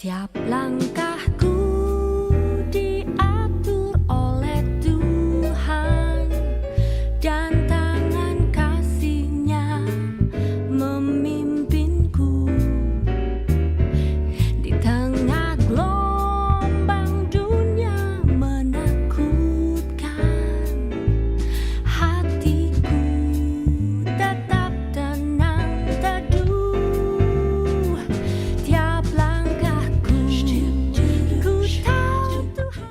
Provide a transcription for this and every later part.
Tiap langkahku diatur oleh Tuhan, dan tangan kasih-Nya memimpinku. Di tengah gelombang dunia menakutkan, hatiku tetap tenang teduh. Tiap langkahku ku tahu Tuhan.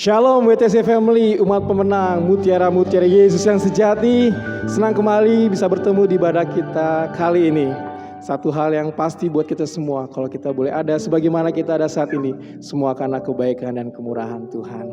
Shalom WTC Family, umat pemenang, mutiara-mutiara Yesus yang sejati. Senang kembali bisa bertemu di ibadah kita kali ini. Satu hal yang pasti buat kita semua, kalau kita boleh ada sebagaimana kita ada saat ini, semua karena kebaikan dan kemurahan Tuhan.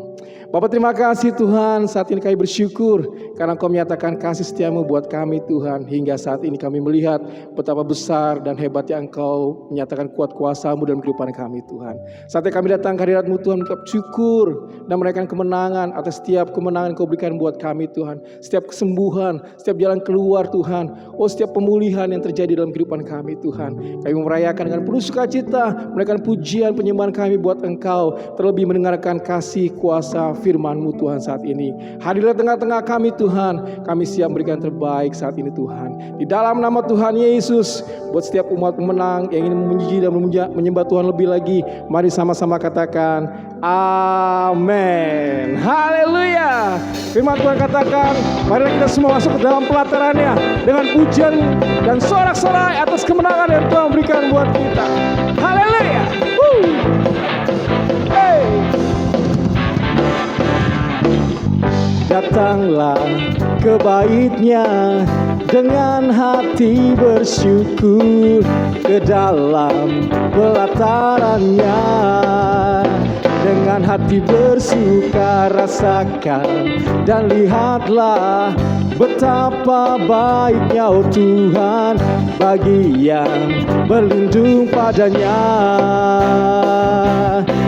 Bapak, terima kasih Tuhan, saat ini kami bersyukur karena Engkau menyatakan kasih setiamu buat kami Tuhan. Hingga saat ini kami melihat betapa besar dan hebatnya Engkau menyatakan kuat kuasa-Mu dalam kehidupan kami Tuhan. Saatnya kami datang ke hadirat-Mu Tuhan, mengucap syukur dan merayakan kemenangan atas setiap kemenangan Engkau berikan buat kami Tuhan. Setiap kesembuhan, setiap jalan keluar Tuhan. Oh, setiap pemulihan yang terjadi dalam kehidupan kami Tuhan. Kami merayakan dengan penuh sukacita, menaikkan pujian penyembahan kami buat Engkau. Terlebih mendengarkan kasih kuasa firman-Mu Tuhan saat ini. Hadirlah tengah-tengah kami Tuhan. Kami siap memberikan terbaik saat ini Tuhan. Di dalam nama Tuhan Yesus, buat setiap umat pemenang yang ingin memuji dan menyembah Tuhan lebih lagi, mari sama-sama katakan amin. Haleluya. Firman Tuhan katakan, marilah kita semua masuk ke dalam pelatarannya dengan pujian dan sorak-sorai atas kemenangan yang Tuhan berikan buat kita. Haleluya. Hey. Datanglah ke bait-Nya dengan hati bersyukur, ke dalam pelataran-Nya dengan hati bersuka rasakan dan lihatlah betapa baiknya oh Tuhan bagi yang berlindung padanya.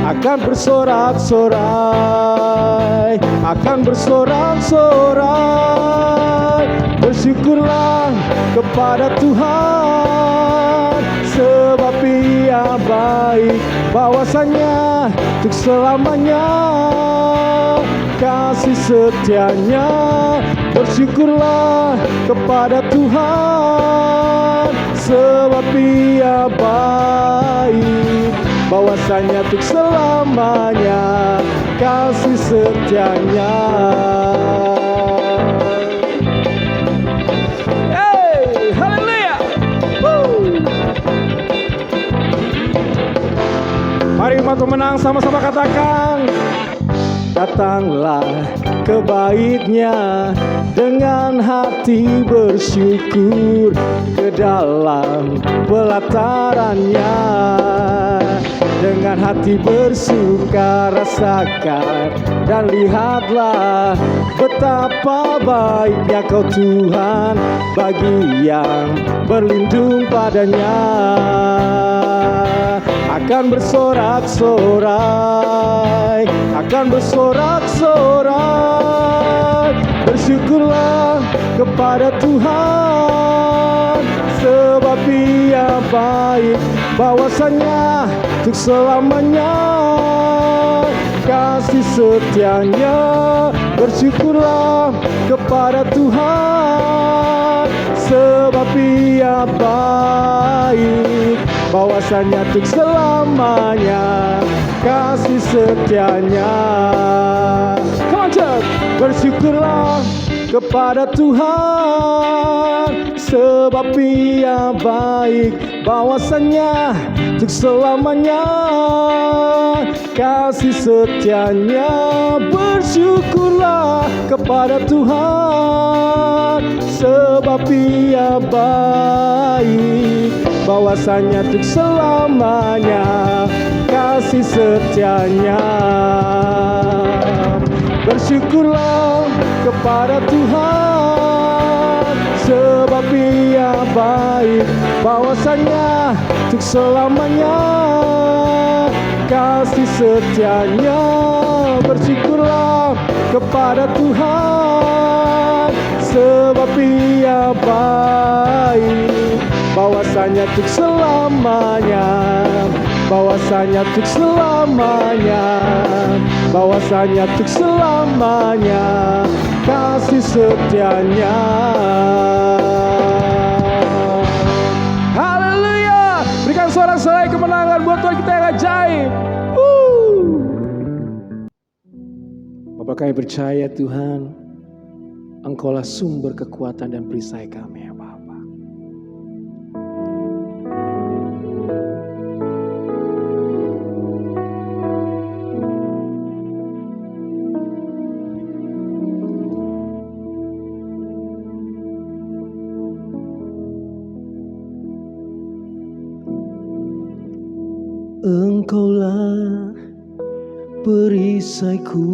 Akan bersorak-sorai, akan bersorak-sorai, bersyukurlah kepada Tuhan, sebab Ia baik, bahwasanya untuk selamanya kasih setia-Nya. Bersyukurlah kepada Tuhan, sebab Ia baik, bahwasanya untuk selamanya kasih setia-Nya. Hey, haleluya. Mari umat pemenang sama-sama katakan, datanglah ke bait-Nya dengan hati bersyukur, ke dalam pelataran-Nya dengan hati bersuka rasakan dan lihatlah betapa baiknya Kau Tuhan bagi yang berlindung padanya. Akan bersorak-sorai, akan bersorak-sorai, bersyukurlah kepada Tuhan, sebab Ia baik, bahwasanya untuk selamanya kasih setia-Nya. Bersyukurlah kepada Tuhan, sebab Ia baik, bahwasanya untuk selamanya kasih setia-Nya. Come on, church. Bersyukurlah kepada Tuhan, sebab Ia baik, bahwasanya untuk selamanya kasih setianya. Bersyukurlah kepada Tuhan, sebab Ia baik, bahwasanya untuk selamanya kasih setianya. Bersyukurlah kepada Tuhan, sebab Ia baik, bahwasanya untuk selamanya kasih setianya. Bersyukurlah kepada Tuhan, sebab Ia baik, bahwasanya untuk selamanya, bahwasanya untuk selamanya, bahwasanya untuk selamanya kasih setianya. Haleluya! Berikan sorak-sorai kemenangan buat Tuhan kita yang ajaib. Bapak, kami percaya Tuhan, Engkaulah sumber kekuatan dan perisai kami ya Bapa. Engkaulah perisaiku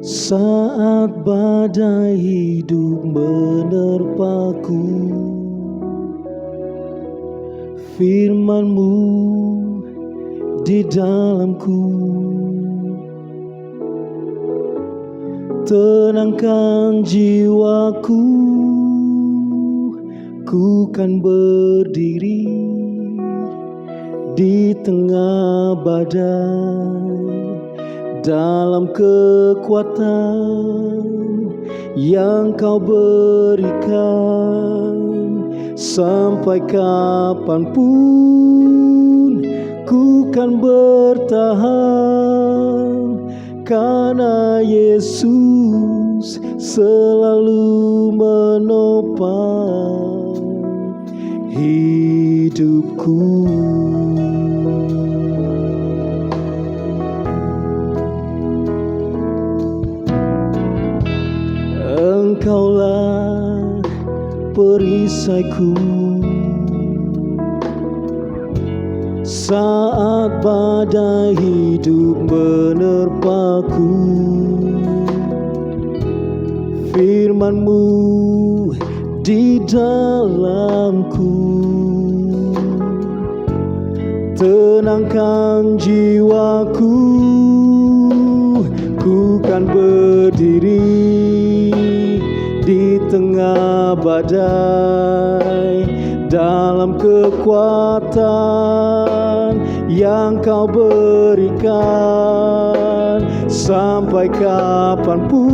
saat badai hidup menerpaku. Firman-Mu di dalamku tenangkan jiwaku. Ku kan berdiri di tengah badai dalam kekuatan yang Kau berikan. Sampai kapanpun ku kan bertahan, karena Yesus selalu menopang hidupku. Engkaulah perisaiku saat badai hidup menerpaku. Firman-Mu di dalamku tenangkan jiwaku. Ku kan berdiri di tengah badai dalam kekuatan yang Kau berikan. Sampai kapanpun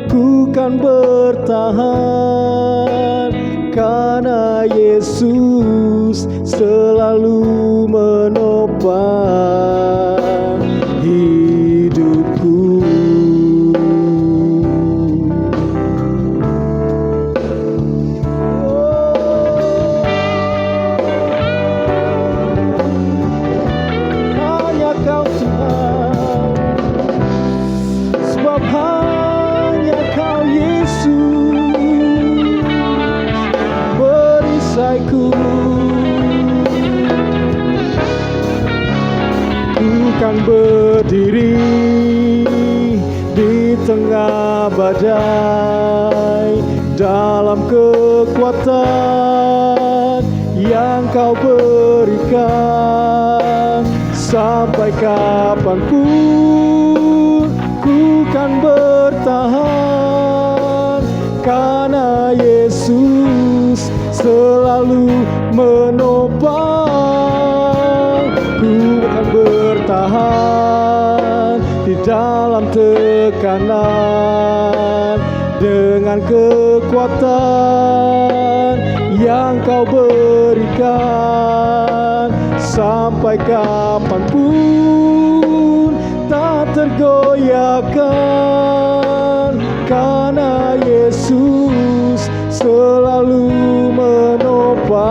ku kan bertahan, karena Yesus selalu menopang hidupku. Hanya Kau Tuhan, sebab hanya Kau Yesus perisaiku. Ku kan berdiri di tengah badai dalam kekuatan yang Kau berikan. Sampai kapanpun ku kan bertahan, karena Yesus selalu menopang. Ku akan bertahan di dalam tekanan dengan kekuatan yang Kau berikan. Sampai kapanpun tak tergoyah rayakan, karena Yesus selalu menopang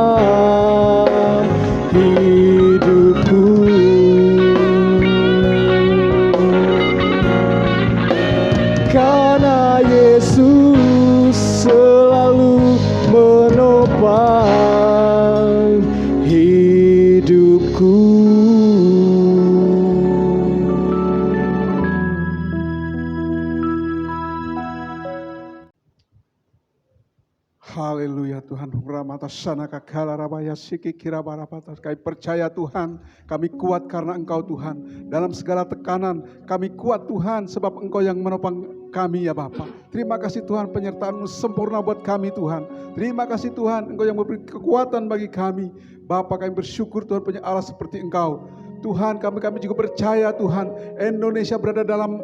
hidupku. Karena Yesus selalu menopang hidupku. Haleluya Tuhan. Kami percaya Tuhan, kami kuat karena Engkau Tuhan. Dalam segala tekanan kami kuat Tuhan, sebab Engkau yang menopang kami ya Bapa. Terima kasih Tuhan, penyertaan-Mu sempurna buat kami Tuhan. Terima kasih Tuhan, Engkau yang memberi kekuatan bagi kami. Bapa, kami bersyukur Tuhan punya Allah seperti Engkau. Tuhan, kami juga percaya Tuhan, Indonesia berada dalam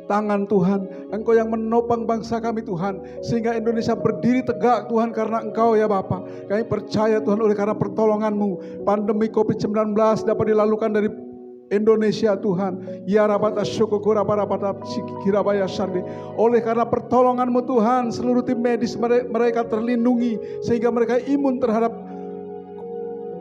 tangan Tuhan. Engkau yang menopang bangsa kami Tuhan, sehingga Indonesia berdiri tegak Tuhan karena Engkau ya Bapa. Kami percaya Tuhan, oleh karena pertolongan-Mu, pandemi COVID-19 dapat dilalukan dari Indonesia Tuhan. Ya rabata syukur rabata sikirabaya sandi. Oleh karena pertolongan-Mu Tuhan, seluruh tim medis mereka terlindungi, sehingga mereka imun terhadap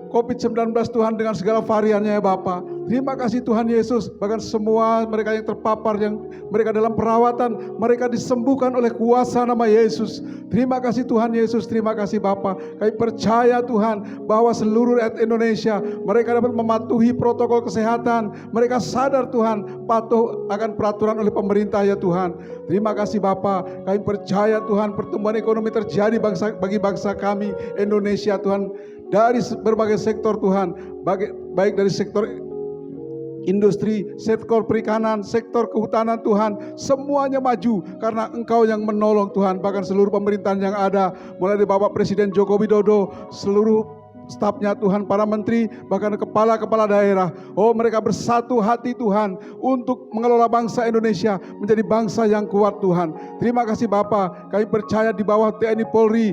COVID-19 Tuhan dengan segala variannya ya Bapa. Terima kasih Tuhan Yesus, bahkan semua mereka yang terpapar, yang mereka dalam perawatan, mereka disembuhkan oleh kuasa nama Yesus. Terima kasih Tuhan Yesus, terima kasih Bapa. Kami percaya Tuhan bahwa seluruh rakyat Indonesia mereka dapat mematuhi protokol kesehatan. Mereka sadar Tuhan, patuh akan peraturan oleh pemerintah ya Tuhan. Terima kasih Bapa. Kami percaya Tuhan, pertumbuhan ekonomi terjadi bagi bangsa kami Indonesia Tuhan, dari berbagai sektor Tuhan, baik dari sektor industri, sektor perikanan, sektor kehutanan Tuhan, semuanya maju karena Engkau yang menolong Tuhan. Bahkan seluruh pemerintahan yang ada, mulai dari Bapak Presiden Joko Widodo, seluruh stafnya Tuhan, para menteri, bahkan kepala-kepala daerah, mereka bersatu hati Tuhan untuk mengelola bangsa Indonesia menjadi bangsa yang kuat Tuhan. Terima kasih Bapa. Kami percaya di bawah TNI Polri,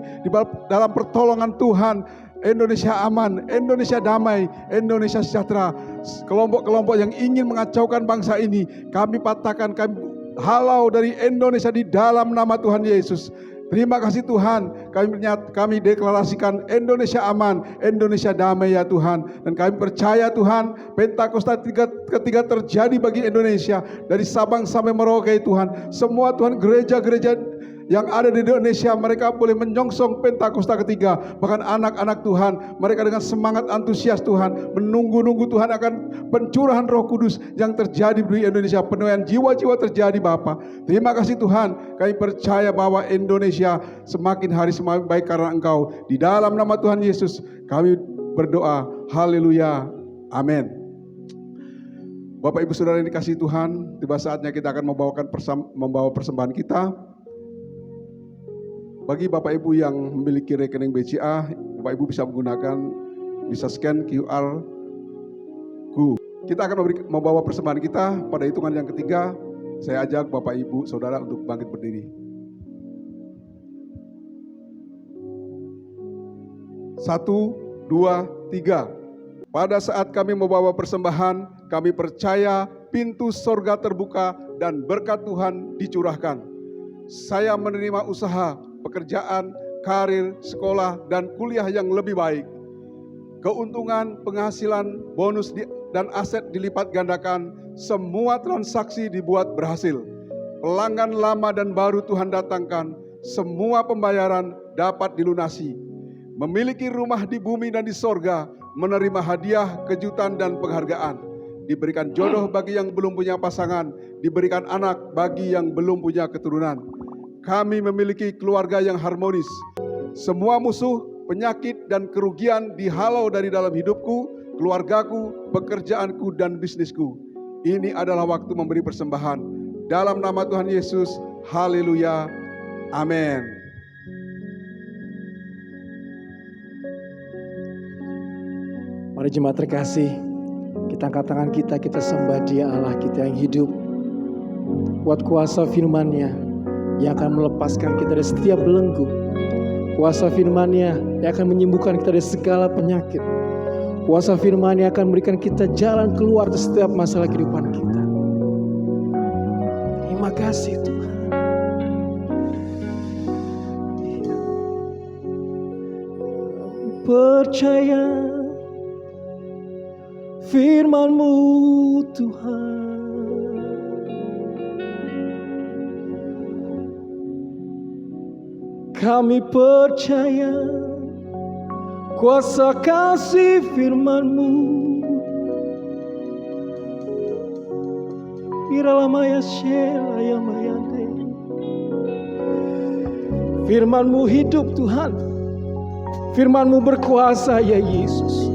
dalam pertolongan Tuhan, Indonesia aman, Indonesia damai, Indonesia sejahtera. Kelompok-kelompok yang ingin mengacaukan bangsa ini, kami patahkan, kami halau dari Indonesia di dalam nama Tuhan Yesus. Terima kasih Tuhan, kami deklarasikan Indonesia aman, Indonesia damai ya Tuhan. Dan kami percaya Tuhan, Pentakosta ketiga terjadi bagi Indonesia, dari Sabang sampai Merauke Tuhan. Semua Tuhan, gereja-gereja yang ada di Indonesia, mereka boleh menyongsong Pentakosta ketiga. Bahkan anak-anak Tuhan, mereka dengan semangat antusias Tuhan, menunggu-nunggu Tuhan akan pencurahan Roh Kudus yang terjadi di Indonesia. Penuaian jiwa-jiwa terjadi Bapa. Terima kasih Tuhan, kami percaya bahwa Indonesia semakin hari semakin baik karena Engkau. Di dalam nama Tuhan Yesus kami berdoa. Haleluya, amin. Bapak Ibu Saudara yang dikasihi Tuhan, tiba saatnya kita akan membawa persembahan kita. Bagi Bapak Ibu yang memiliki rekening BCA, Bapak Ibu bisa bisa scan QR ku. Kita akan membawa persembahan kita. Pada hitungan yang ketiga, saya ajak Bapak Ibu Saudara untuk bangkit berdiri. 1, 2, 3. Pada saat kami membawa persembahan, kami percaya pintu sorga terbuka dan berkat Tuhan dicurahkan. Saya menerima usaha, pekerjaan, karir, sekolah, dan kuliah yang lebih baik. Keuntungan, penghasilan, bonus dan aset dilipat gandakan. Semua transaksi dibuat berhasil. Pelanggan lama dan baru Tuhan datangkan. Semua pembayaran dapat dilunasi. Memiliki rumah di bumi dan di sorga. Menerima hadiah, kejutan, dan penghargaan. Diberikan jodoh bagi yang belum punya pasangan. Diberikan anak bagi yang belum punya keturunan. Kami memiliki keluarga yang harmonis. Semua musuh, penyakit, dan kerugian dihalau dari dalam hidupku, keluargaku, pekerjaanku, dan bisnisku. Ini adalah waktu memberi persembahan. Dalam nama Tuhan Yesus, haleluya, amin. Mari jemaat terkasih, kita angkat tangan kita sembah Dia Allah kita yang hidup. Kuat kuasa firman-Nya yang akan melepaskan kita dari setiap belenggu. Kuasa firman-Nya yang akan menyembuhkan kita dari segala penyakit. Kuasa firman-Nya akan memberikan kita jalan keluar dari setiap masalah kehidupan kita. Terima kasih Tuhan. Percaya firman-Mu Tuhan. Kami percaya kuasa kasih firman-Mu. Iralamaya Shela Yamayande. Firman-Mu hidup Tuhan. Firman-Mu berkuasa ya Yesus.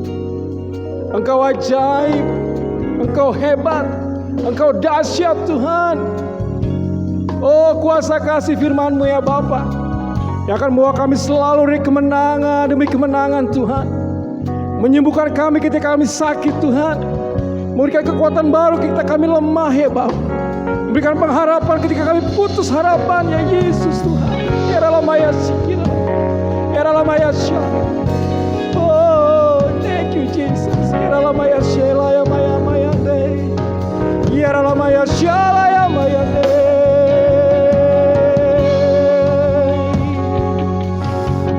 Engkau ajaib, Engkau hebat, Engkau dahsyat Tuhan. Oh kuasa kasih firman-Mu ya Bapa, yang akan membawa kami selalu dari kemenangan demi kemenangan Tuhan. Menyembuhkan kami ketika kami sakit Tuhan. Memberikan kekuatan baru ketika kami lemah ya Bapa. Memberikan pengharapan ketika kami putus harapan ya Yesus Tuhan. Iralamaya Shela. Iralamaya Shela. Oh, thank you Jesus. Iralamaya Shela ya Maya Maya Day. Iralamaya Shela ya Maya Day.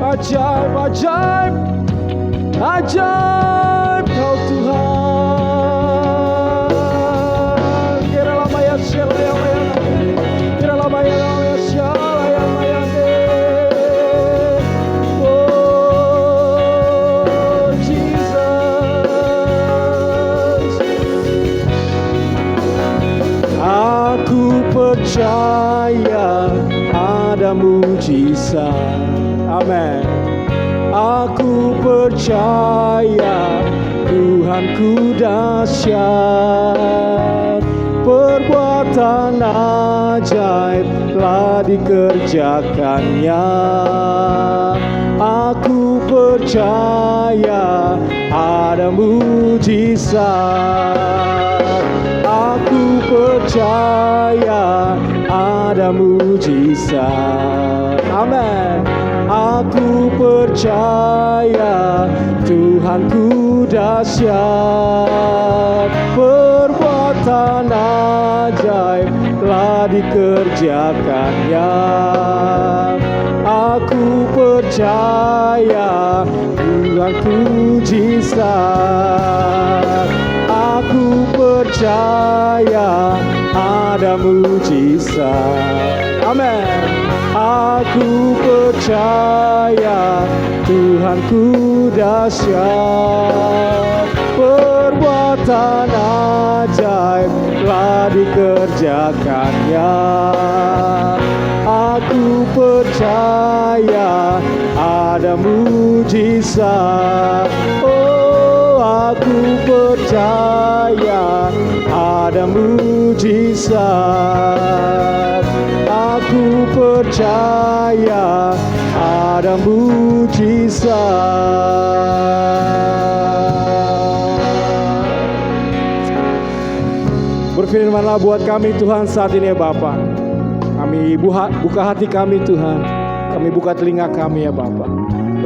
Ajaib, ajaib, ajaib Kau Tuhan. Iralamaya Shela ya Maya Day. Iralamaya Shela ya Maya Day. Aku percaya ada mujizat. Amin. Aku percaya Tuhanku dahsyat. Perbuatan ajaib telah dikerjakannya. Aku percaya ada mujizat. Aku percaya ada mujizat. Amin. Aku percaya Tuhanku dahsyat. Perbuatan ajaib telah dikerjakannya. Aku percaya Tuhanku mujizat. Aku percaya ada mujizat. Amin. Aku percaya Tuhanku dahsyat. Perbuatan ajaib telah dikerjakannya. Aku percaya ada mujizat. Oh, aku percaya ada mujizat. Aku percaya ada mujizat. Berfirmanlah buat kami Tuhan saat ini ya Bapa. Kami buka hati kami Tuhan. Kami buka telinga kami ya Bapa.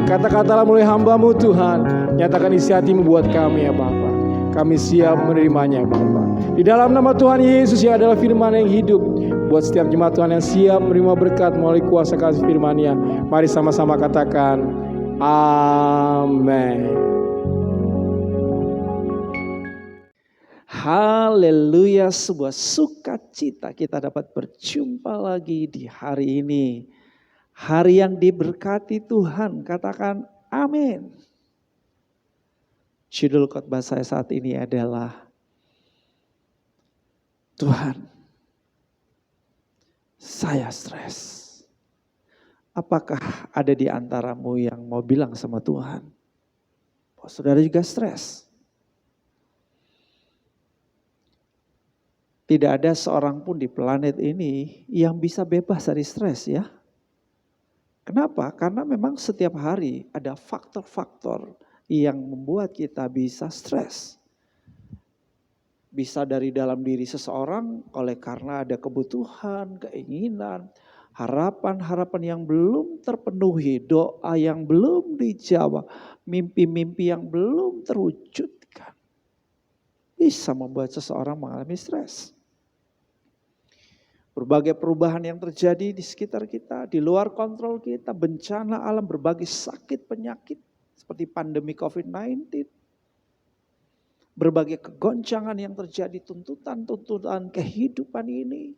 Berkata-katalah mulai hamba-Mu Tuhan. Nyatakan isi hati-Mu buat kami ya Bapa. Kami siap menerimanya Bapa. Di dalam nama Tuhan Yesus yang adalah firman yang hidup. Buat setiap jemaat Tuhan yang siap menerima berkat melalui kuasa kasih firman-Nya. Mari sama-sama katakan amin. Haleluya, sebuah sukacita kita dapat berjumpa lagi di hari ini. Hari yang diberkati Tuhan, katakan amin. Judul khotbah saya saat ini adalah Tuhan, saya stres. Apakah ada di antaramu yang mau bilang sama Tuhan, oh, saudara juga stres? Tidak ada seorang pun di planet ini yang bisa bebas dari stres ya. Kenapa? Karena memang setiap hari ada faktor-faktor yang membuat kita bisa stres. Bisa dari dalam diri seseorang oleh karena ada kebutuhan, keinginan, harapan-harapan yang belum terpenuhi, doa yang belum dijawab, mimpi-mimpi yang belum terwujudkan. Bisa membuat seseorang mengalami stres. Berbagai perubahan yang terjadi di sekitar kita, di luar kontrol kita, bencana alam, berbagai sakit penyakit seperti pandemi COVID-19, berbagai kegoncangan yang terjadi, tuntutan-tuntutan kehidupan ini,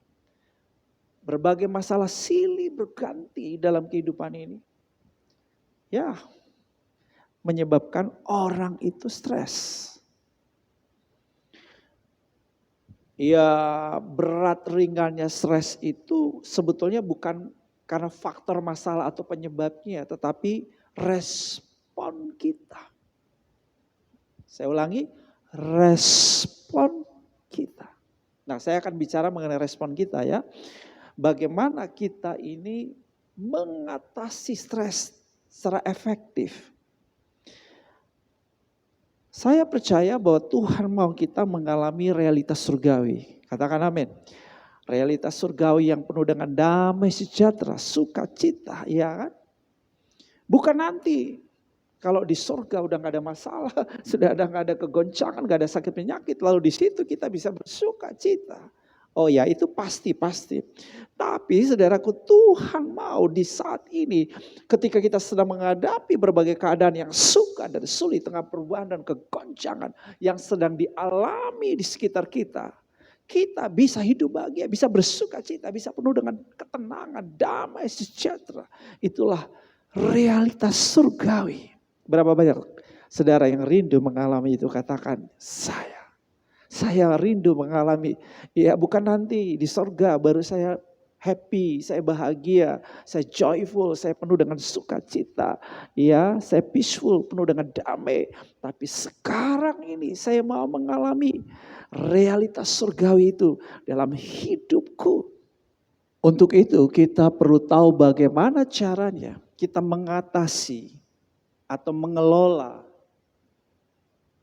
berbagai masalah silih berganti dalam kehidupan ini. Ya, menyebabkan orang itu stres. Ya, berat ringannya stres itu sebetulnya bukan karena faktor masalah atau penyebabnya, tetapi respon kita. Saya ulangi, respon kita. Nah, saya akan bicara mengenai respon kita ya. Bagaimana kita ini mengatasi stres secara efektif. Saya percaya bahwa Tuhan mau kita mengalami realitas surgawi. Katakan amin. Realitas surgawi yang penuh dengan damai sejahtera, sukacita, ya kan? Bukan nanti. Kalau di surga udah gak ada masalah, sudah gak ada kegoncangan, gak ada sakit penyakit, lalu di situ kita bisa bersukacita. Oh ya, itu pasti. Tapi saudaraku, Tuhan mau di saat ini ketika kita sedang menghadapi berbagai keadaan yang sukar dan sulit, tengah perubahan dan kegoncangan yang sedang dialami di sekitar kita. Kita bisa hidup bahagia, bisa bersukacita, bisa penuh dengan ketenangan, damai, sejahtera. Itulah realitas surgawi. Berapa banyak saudara yang rindu mengalami itu? Katakan, saya rindu mengalami. Ya, bukan nanti di surga baru saya happy, saya bahagia, saya joyful, saya penuh dengan sukacita. Ya, saya peaceful, penuh dengan damai. Tapi sekarang ini saya mau mengalami realitas surgawi itu dalam hidupku. Untuk itu kita perlu tahu bagaimana caranya kita mengatasi atau mengelola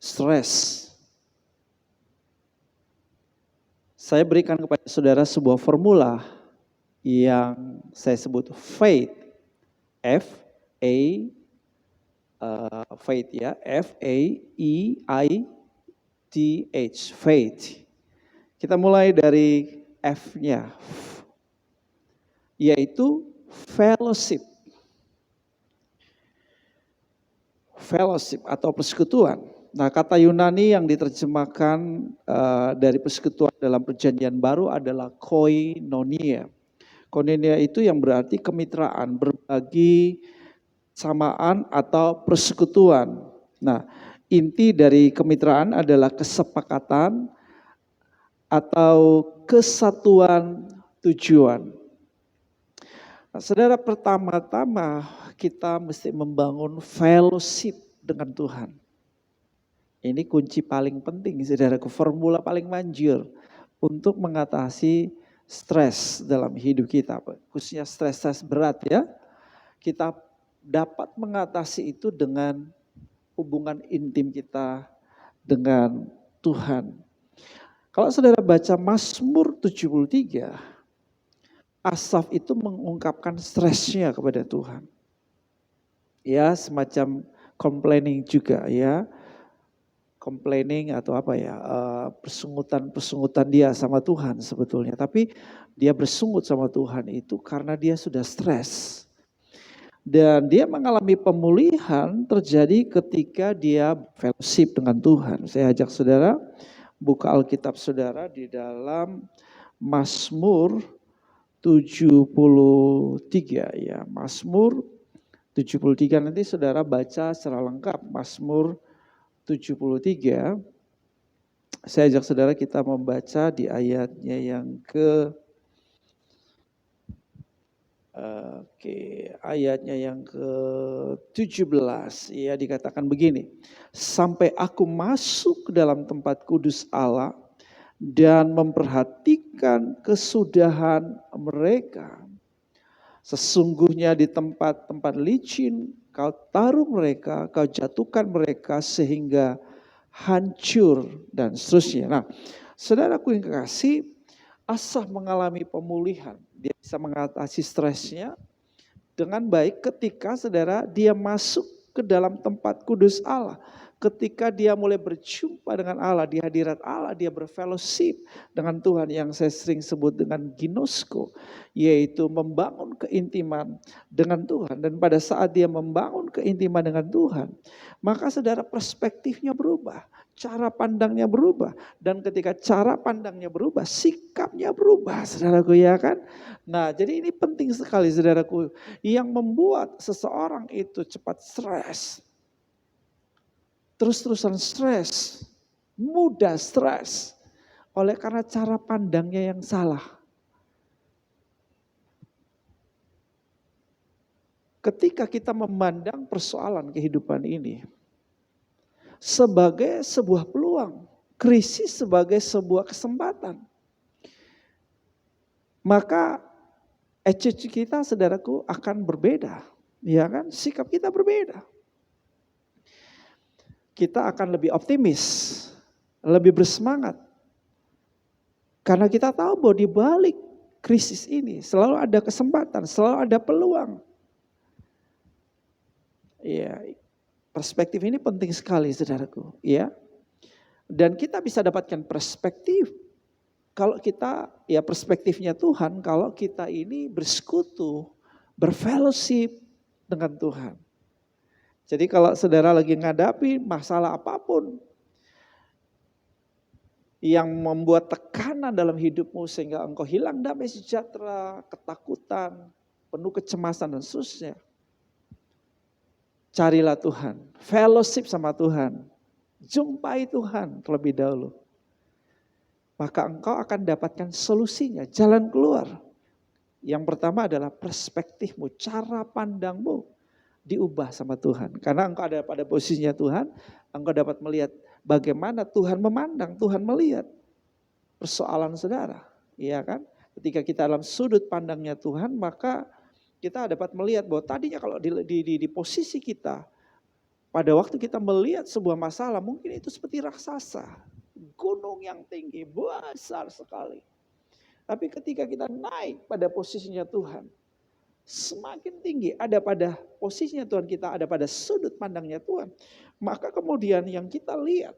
stres. Saya berikan kepada saudara sebuah formula yang saya sebut faith. Faith ya, F-A-E-I-T-H, faith. Kita mulai dari F-nya, yaitu fellowship. Fellowship atau persekutuan. Nah, kata Yunani yang diterjemahkan dari persekutuan dalam perjanjian baru adalah koinonia. Koinonia itu yang berarti kemitraan, berbagi, samaan atau persekutuan. Nah, inti dari kemitraan adalah kesepakatan atau kesatuan tujuan. Nah, saudara, pertama-tama kita mesti membangun fellowship dengan Tuhan. Ini kunci paling penting, saudaraku, formula paling manjur untuk mengatasi stres dalam hidup kita, khususnya stres berat ya. Kita dapat mengatasi itu dengan hubungan intim kita dengan Tuhan. Kalau saudara baca Mazmur 73, Asaf itu mengungkapkan stresnya kepada Tuhan. Ya, semacam complaining juga ya. Complaining atau apa ya, persungutan dia sama Tuhan sebetulnya. Tapi dia bersungut sama Tuhan itu karena dia sudah stres. Dan dia mengalami pemulihan terjadi ketika dia fellowship dengan Tuhan. Saya ajak saudara buka Alkitab saudara di dalam Mazmur 73 ya. Mazmur 73 nanti saudara baca secara lengkap Mazmur 73. Saya ajak saudara kita membaca di ayatnya yang ayatnya yang ke-17 ya, dikatakan begini. Sampai aku masuk ke dalam tempat kudus Allah dan memperhatikan kesudahan mereka. Sesungguhnya di tempat-tempat licin kau taruh mereka, kau jatuhkan mereka sehingga hancur dan seterusnya. Nah, saudaraku yang kekasih, Asaf mengalami pemulihan. Dia bisa mengatasi stresnya dengan baik ketika saudara dia masuk ke dalam tempat kudus Allah. ketika dia mulai berjumpa dengan Allah, di hadirat Allah, dia berfellowship dengan Tuhan yang saya sering sebut dengan ginosko, yaitu membangun keintiman dengan Tuhan. Dan pada saat dia membangun keintiman dengan Tuhan, maka saudara perspektifnya berubah, cara pandangnya berubah. Dan ketika cara pandangnya berubah, sikapnya berubah, saudaraku, ya kan? Nah, jadi ini penting sekali, saudaraku, yang membuat seseorang itu cepat stres, terus-terusan stres, mudah stres, oleh karena cara pandangnya yang salah. Ketika kita memandang persoalan kehidupan ini sebagai sebuah peluang, krisis sebagai sebuah kesempatan, maka attitude kita, saudaraku, akan berbeda, ya kan? Sikap kita berbeda. Kita akan lebih optimis, lebih bersemangat. Karena kita tahu bahwa di balik krisis ini selalu ada kesempatan, selalu ada peluang. Ya, perspektif ini penting sekali, saudaraku, ya. Dan kita bisa dapatkan perspektif kalau kita, ya perspektifnya Tuhan, kalau kita ini bersekutu, berfellowship dengan Tuhan. Jadi kalau saudara lagi menghadapi masalah apapun yang membuat tekanan dalam hidupmu sehingga engkau hilang damai sejahtera, ketakutan, penuh kecemasan dan seterusnya, carilah Tuhan, fellowship sama Tuhan, jumpai Tuhan terlebih dahulu. Maka engkau akan dapatkan solusinya, jalan keluar. Yang pertama adalah perspektifmu, cara pandangmu diubah sama Tuhan. Karena engkau ada pada posisinya Tuhan, engkau dapat melihat bagaimana Tuhan memandang, Tuhan melihat persoalan saudara. Iya kan? Ketika kita dalam sudut pandangnya Tuhan, maka kita dapat melihat bahwa tadinya kalau di posisi kita, pada waktu kita melihat sebuah masalah, mungkin itu seperti raksasa, gunung yang tinggi, besar sekali. Tapi ketika kita naik pada posisinya Tuhan, semakin tinggi, ada pada posisinya Tuhan, kita ada pada sudut pandangnya Tuhan, maka kemudian yang kita lihat,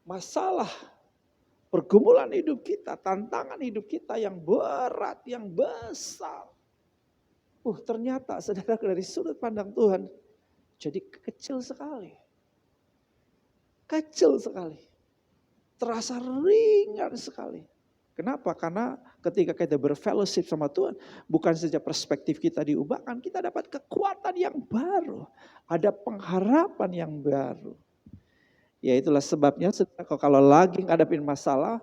masalah, pergumulan hidup kita, tantangan hidup kita yang berat, yang besar, ternyata saudara dari sudut pandang Tuhan jadi kecil sekali. Kecil sekali. Terasa ringan sekali. Kenapa? Karena ketika kita berfellowship sama Tuhan, bukan saja perspektif kita diubahkan, kita dapat kekuatan yang baru. Ada pengharapan yang baru. Ya itulah sebabnya kalau lagi ngadapin masalah,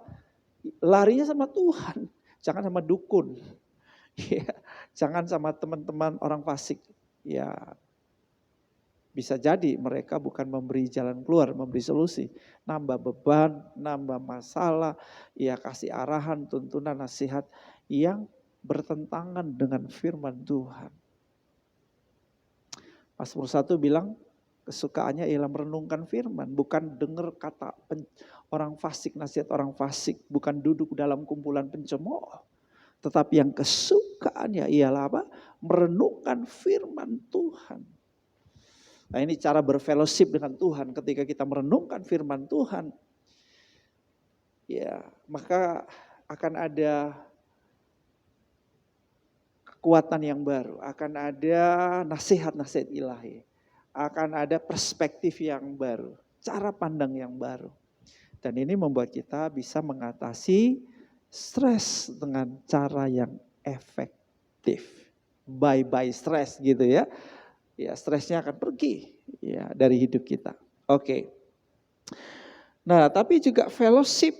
larinya sama Tuhan. Jangan sama dukun. Ya, jangan sama teman-teman orang fasik. Ya, bisa jadi mereka bukan memberi jalan keluar, memberi solusi. Nambah beban, nambah masalah, ya kasih arahan, tuntunan, nasihat yang bertentangan dengan firman Tuhan. Mazmur 1 bilang kesukaannya ialah merenungkan firman, bukan dengar kata orang fasik, nasihat orang fasik, bukan duduk dalam kumpulan pencemooh. Tetapi yang kesukaannya ialah apa? Merenungkan firman Tuhan. Nah ini cara berfellowship dengan Tuhan. Ketika kita merenungkan firman Tuhan, ya maka akan ada kekuatan yang baru, akan ada nasihat-nasihat ilahi, akan ada perspektif yang baru, cara pandang yang baru. Dan ini membuat kita bisa mengatasi stres dengan cara yang efektif. Bye-bye stres gitu ya. Ya stresnya akan pergi ya dari hidup kita. Oke. Nah tapi juga fellowship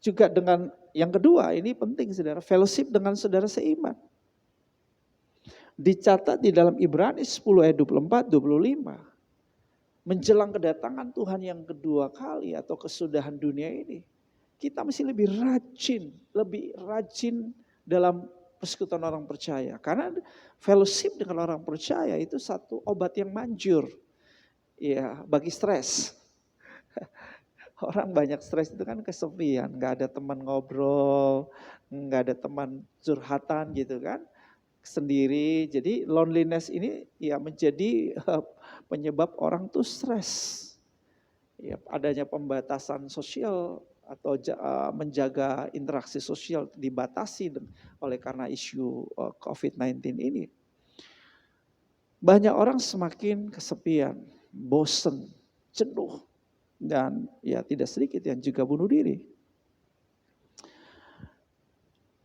juga dengan yang kedua, ini penting saudara, fellowship dengan saudara seiman. Dicatat di dalam Ibrani 10 ayat 24-25. Menjelang kedatangan Tuhan yang kedua kali atau kesudahan dunia ini, kita mesti lebih rajin dalam persekutuan orang percaya. Karena fellowship dengan orang percaya itu satu obat yang manjur ya bagi stres. Orang banyak stres itu kan kesepian, gak ada teman ngobrol, gak ada teman curhatan gitu kan, sendiri. Jadi loneliness ini ya menjadi penyebab orang tuh stres. ya, adanya pembatasan sosial atau menjaga interaksi sosial dibatasi oleh karena isu COVID-19 ini. Banyak orang semakin kesepian, bosen, jenuh, dan ya tidak sedikit yang juga bunuh diri.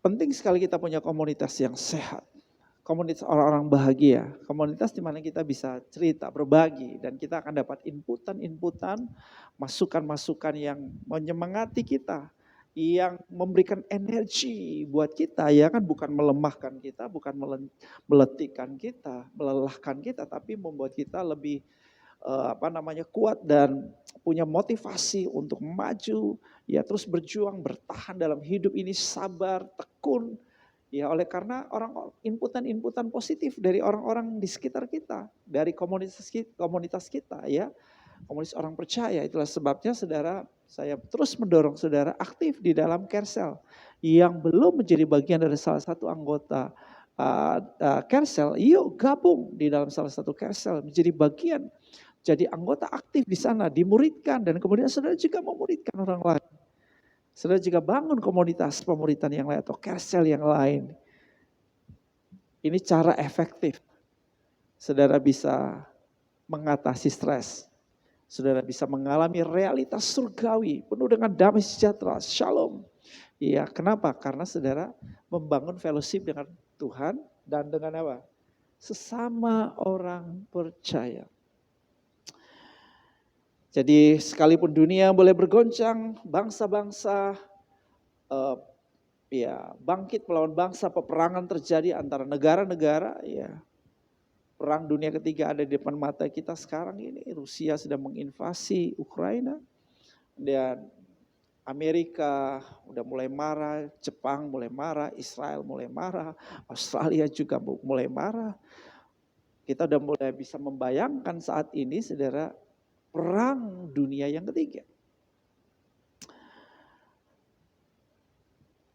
Penting sekali kita punya komunitas yang sehat, komunitas orang-orang bahagia, komunitas di mana kita bisa cerita, berbagi, dan kita akan dapat inputan-inputan, masukan-masukan yang menyemangati kita, yang memberikan energi buat kita, ya kan, bukan melemahkan kita, bukan meletihkan kita, melelahkan kita, tapi membuat kita lebih kuat dan punya motivasi untuk maju, ya terus berjuang, bertahan dalam hidup ini, sabar, tekun. Ya oleh karena inputan-inputan positif dari orang-orang di sekitar kita, dari komunitas kita, ya, komunitas orang percaya. Itulah sebabnya saudara, saya terus mendorong saudara aktif di dalam Kersel. Yang belum menjadi bagian dari salah satu anggota Kersel, yuk gabung di dalam salah satu Kersel, menjadi bagian, jadi anggota aktif di sana, dimuridkan, dan kemudian saudara juga memuridkan orang lain. Saudara juga bangun komunitas pemuridan yang lain atau Kersel yang lain. Ini cara efektif. Saudara bisa mengatasi stres. Saudara bisa mengalami realitas surgawi penuh dengan damai sejahtera, shalom. Iya, kenapa? Karena saudara membangun fellowship dengan Tuhan dan dengan apa? Sesama orang percaya. Jadi sekalipun dunia boleh bergoncang, bangsa-bangsa bangkit melawan bangsa, peperangan terjadi antara negara-negara, ya. Perang dunia ketiga ada di depan mata kita sekarang ini. Rusia sedang menginvasi Ukraina, dan Amerika udah mulai marah, Jepang mulai marah, Israel mulai marah, Australia juga mulai marah. Kita udah mulai bisa membayangkan saat ini, saudara, perang dunia yang ketiga.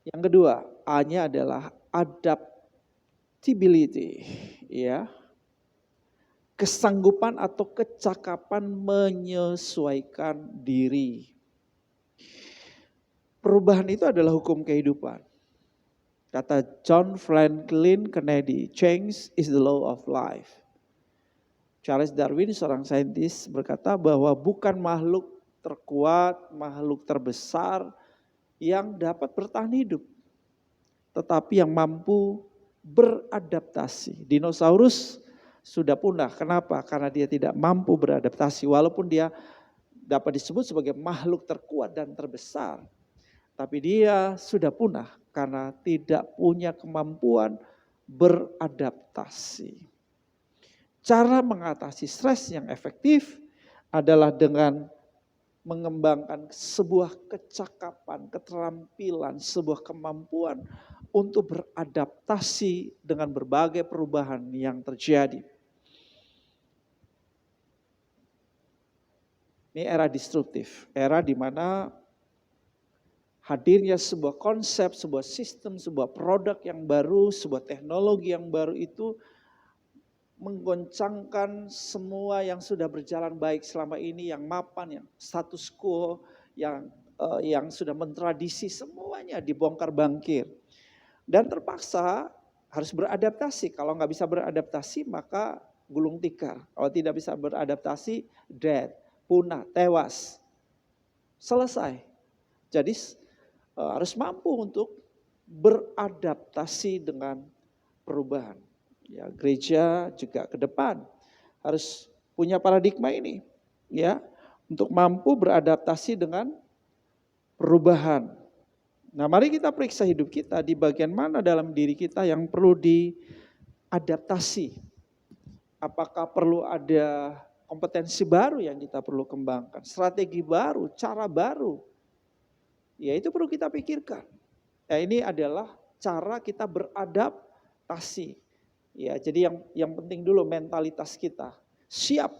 Yang kedua, A-nya adalah adaptability, ya. Kesanggupan atau kecakapan menyesuaikan diri. Perubahan itu adalah hukum kehidupan. Kata John Franklin Kennedy, change is the law of life. Charles Darwin, seorang saintis, berkata bahwa bukan makhluk terkuat, makhluk terbesar yang dapat bertahan hidup, tetapi yang mampu beradaptasi. Dinosaurus sudah punah. Kenapa? Karena dia tidak mampu beradaptasi. Walaupun dia dapat disebut sebagai makhluk terkuat dan terbesar, tapi dia sudah punah karena tidak punya kemampuan beradaptasi. Cara mengatasi stres yang efektif adalah dengan mengembangkan sebuah kecakapan, keterampilan, sebuah kemampuan untuk beradaptasi dengan berbagai perubahan yang terjadi. Ini era disruptif, era di mana hadirnya sebuah konsep, sebuah sistem, sebuah produk yang baru, sebuah teknologi yang baru itu menggoncangkan semua yang sudah berjalan baik selama ini, yang mapan, yang status quo, yang sudah mentradisi, semuanya dibongkar bangkir. Dan terpaksa harus beradaptasi. Kalau nggak bisa beradaptasi maka gulung tikar. Kalau tidak bisa beradaptasi, dead, punah, tewas, selesai. Jadi harus mampu untuk beradaptasi dengan perubahan. Ya, gereja juga ke depan harus punya paradigma ini, ya, untuk mampu beradaptasi dengan perubahan. Nah, mari kita periksa hidup kita, di bagian mana dalam diri kita yang perlu diadaptasi. Apakah perlu ada kompetensi baru yang kita perlu kembangkan, strategi baru, cara baru. Ya, itu perlu kita pikirkan. Ya, ini adalah cara kita beradaptasi. Ya, jadi yang penting dulu mentalitas kita siap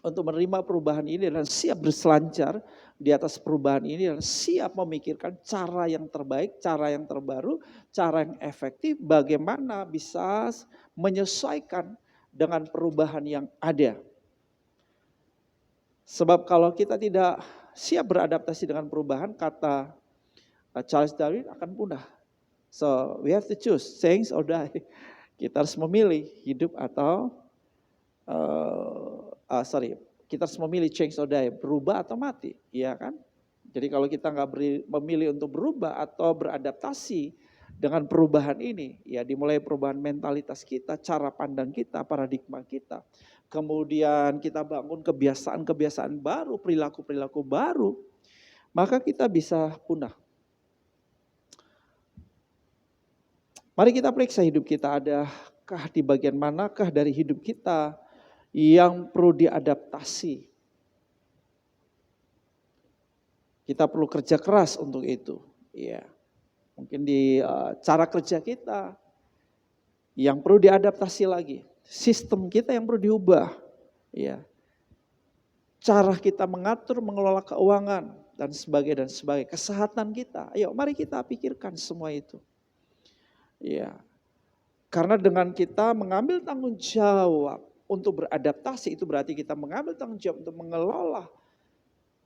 untuk menerima perubahan ini dan siap berselancar di atas perubahan ini dan siap memikirkan cara yang terbaik, cara yang terbaru, cara yang efektif, bagaimana bisa menyesuaikan dengan perubahan yang ada. Sebab kalau kita tidak siap beradaptasi dengan perubahan, kata Charles Darwin, akan punah. So we have to choose, change or die. Kita harus memilih hidup atau kita harus memilih change or die, berubah atau mati, iya kan? Jadi kalau kita nggak memilih untuk berubah atau beradaptasi dengan perubahan ini, ya dimulai perubahan mentalitas kita, cara pandang kita, paradigma kita. Kemudian kita bangun kebiasaan-kebiasaan baru, perilaku-perilaku baru, maka kita bisa punah. Mari kita periksa hidup kita, adakah di bagian manakah dari hidup kita yang perlu diadaptasi. Kita perlu kerja keras untuk itu. Ya, mungkin di cara kerja kita yang perlu diadaptasi lagi. Sistem kita yang perlu diubah. Ya, cara kita mengatur, mengelola keuangan dan sebagainya. Kesehatan kita. Ayo, mari kita pikirkan semua itu. Ya, karena dengan kita mengambil tanggung jawab untuk beradaptasi, itu berarti kita mengambil tanggung jawab untuk mengelola